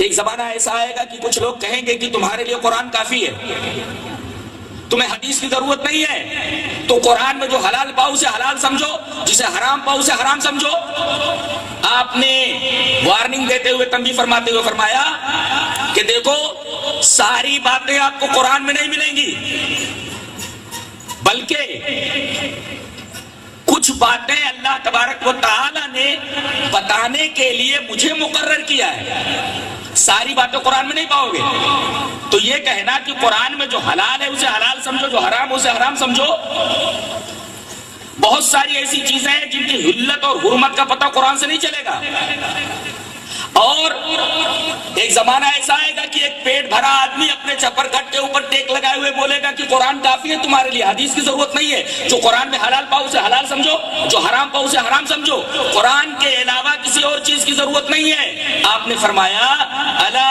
ایک زمانہ ایسا آئے گا کہ کچھ لوگ کہیں گے کہ تمہارے لیے قرآن کافی ہے، تمہیں حدیث کی ضرورت نہیں ہے، تو قرآن میں جو حلال پاؤ اسے حلال سمجھو، جسے حرام پاؤ اسے حرام سمجھو۔ آپ نے وارننگ دیتے ہوئے، تنبیہ فرماتے ہوئے فرمایا کہ دیکھو ساری باتیں آپ کو قرآن میں نہیں ملیں گی، بلکہ کچھ باتیں اللہ تبارک و تعالی نے بتانے کے لیے مجھے مقرر کیا ہے، ساری باتیں قرآن میں نہیں پاؤ گے۔ تو یہ کہنا کہ قرآن میں جو حلال ہے اسے حلال سمجھو، جو حرام ہے اسے حرام سمجھو، بہت ساری ایسی چیزیں ہیں جن کی حلت اور حرمت کا پتہ قرآن سے نہیں چلے گا۔ اور ایک زمانہ ایسا آئے گا کہ ایک پیٹ بھرا آدمی اپنے چپر کٹ کے اوپر ٹیک لگائے ہوئے بولے گا کہ قرآن کافی ہے تمہارے لیے، حدیث کی ضرورت نہیں ہے، جو قرآن میں حلال پاؤ اسے حلال سمجھو، جو حرام پاؤ اسے حرام سمجھو، قرآن کے علاوہ کسی اور چیز کی ضرورت نہیں ہے۔ آپ نے فرمایا الا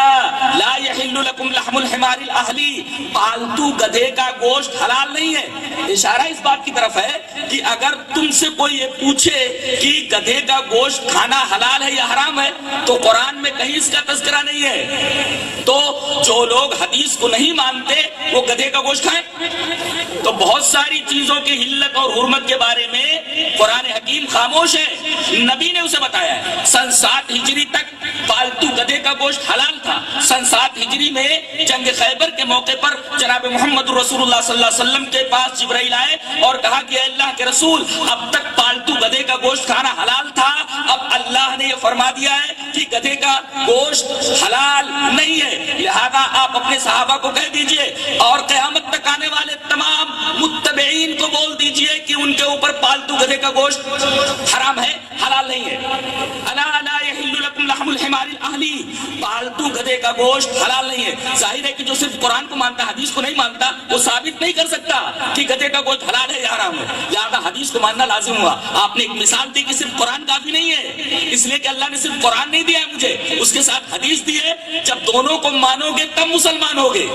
لا یحل لکم لحم الحمار الاہلی، پالتو گدھے کا گوشت حلال نہیں ہے۔ اشارہ اس بات کی طرف ہے کہ اگر تم سے کوئی یہ پوچھے کہ گدھے کا گوشت کھانا حلال ہے یا حرام ہے تو قرآن میں کہیں اس کا تذکرہ نہیں ہے، تو جو لوگ حدیث کو نہیں مانتے وہ گدھے کا گوشت کھائیں۔ تو بہت ساری چیزوں کی حلت اور حرمت کے بارے میں قرآن حکیم خاموش ہے، نبی نے اسے بتایا ہے۔ سن 7 ہجری تک پالتو گدھے کا گوشت حلال تھا۔ سن 7 ہجری میں جنگ خیبر کے موقع پر جناب محمد رسول اللہ صلی اللہ علیہ وسلم کے پاس جبرائیل آئے اور کہا کہ اے اللہ کے رسول، اب تک پالتو گدھے کا گوشت کھانا حلال تھا، اب اللہ نے یہ فرما دیا ہے کہ گدھے کا گوشت حلال نہیں ہے، لہذا آپ اپنے صحابہ کو کہہ دیجئے اور قیامت تک آنے والے تمام متبعین کو بول دیجئے کہ ان کے اوپر پالتو گدھے کا گوشت حرام ہے، حلال نہیں ہے۔ الا لا یحل لکم لحم الحمار الاہلی، پالتو گدھے کا گوشت حلال نہیں ہے۔ ظاہر ہے کہ جو صرف قرآن کو مانتا حدیث کو نہیں مانتا وہ ثابت نہیں کر سکتا کہ گدھے کا گوشت حلال ہے یا حرام ہے، لہذا حدیث کو ماننا لازم ہوا۔ آپ نے ایک مثال دی کہ صرف قرآن کافی نہیں ہے، اس لیے کہ اللہ نے صرف قرآن نہیں دیا ہے مجھے، اس کے ساتھ حدیث دی ہے۔ جب دونوں کو مانو گے تب مسلمان ہوگے،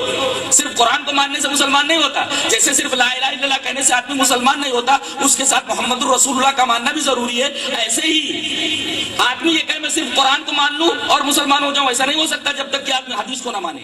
صرف قرآن کو ماننے سے مسلمان نہیں ہوتا۔ جیسے صرف لا الہ الا اللہ کہنے سے آدمی مسلمان نہیں ہوتا، اس کے ساتھ محمد الرسول اللہ کا ماننا بھی ضروری ہے۔ ایسے ہی آدمی یہ کہے میں صرف قرآن کو مان لوں اور مسلمان ہو جاؤں، ایسا نہیں ہو سکتا جب تک کہ آدمی حدیث کو نہ مانے۔